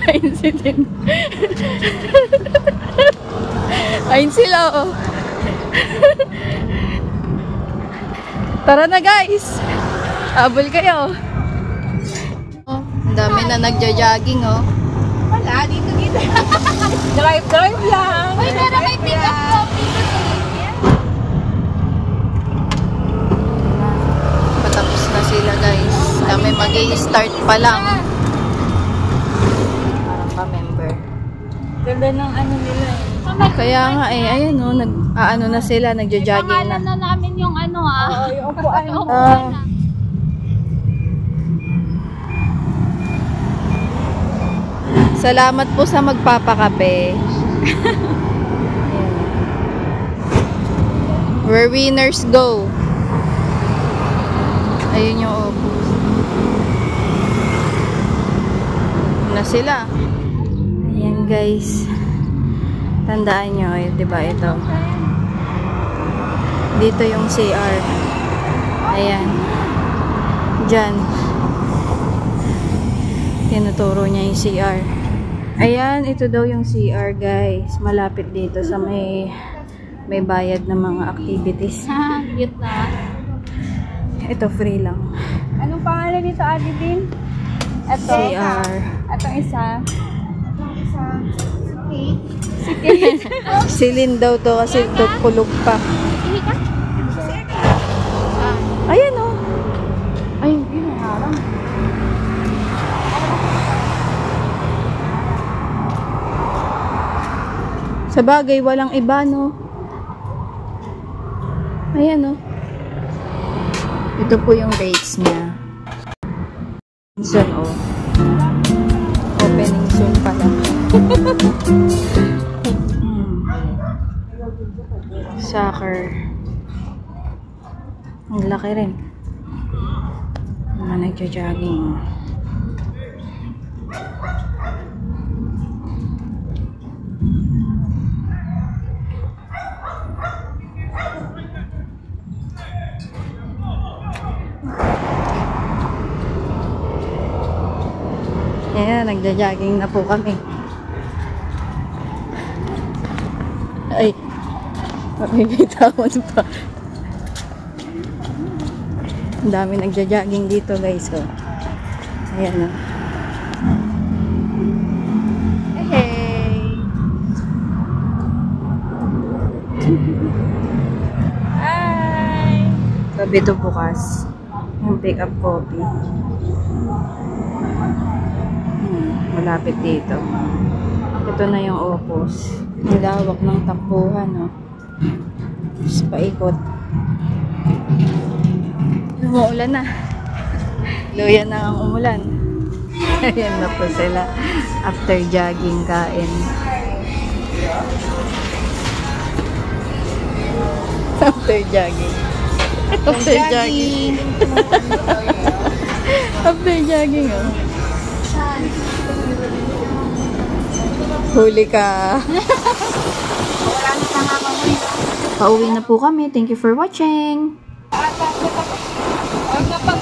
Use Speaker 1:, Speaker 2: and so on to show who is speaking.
Speaker 1: Ayun si Tim. Ayun sila, oh. Tara na, guys. Habol kayo. Oh, ang dami na nagja-jogging, oh.
Speaker 2: Wala, dito.
Speaker 3: Drive lang.
Speaker 2: Uy, pero may pick-up coffee.
Speaker 1: Patapos na sila, guys. Kami mag-i-start pa lang. Parang pa-member.
Speaker 3: Ganda ng ano nila eh.
Speaker 1: Kaya nga eh, ayun oh, nag-aano na sila, nagja-jogging na.
Speaker 2: Pangalan na namin yung ano
Speaker 3: Oo, yung upuan.
Speaker 2: Yung upuan na.
Speaker 1: Salamat po sa magpapakape. Where winners go. Ayun yung opus. Na sila. Ayan guys. Tandaan nyo, eh, diba ito? Dito yung CR. Ayan. Diyan. Tinuturo niya yung CR. Ayan, ito daw yung CR guys. Malapit dito sa may bayad na mga activities.
Speaker 2: Cute na.
Speaker 1: Ito free lang.
Speaker 3: Anong pangalan nito, Ate Din? Ito.
Speaker 1: CR.
Speaker 3: Itong isa.
Speaker 1: Silin daw to kasi kulog pa. Ayan o. Ayun, ginaharang. Sa bagay, walang iba, no? Ayan o. Ito po yung rates niya. Soon, oh. Opening soon pala. Soccer. Ang laki rin. Mga nagja-jogging. Ayan, nagja-jogging na po kami. Ay, mabibitawan pa. Ang dami nagja-jogging dito guys. So, ayan o. Hey!
Speaker 3: Hi!
Speaker 1: Gabi ito bukas. Yung pick-up coffee. Malapit dito. Ito na yung opos. Ang lawak ng takbuhan, no? Tapos paikot. Umuulan na. Luyan na ang umulan. Ayan na po sila. After jogging, kain. After jogging. After jogging. After jogging, oh. Huli ka. Pauwi na po kami. Thank you for watching.
Speaker 3: Kapag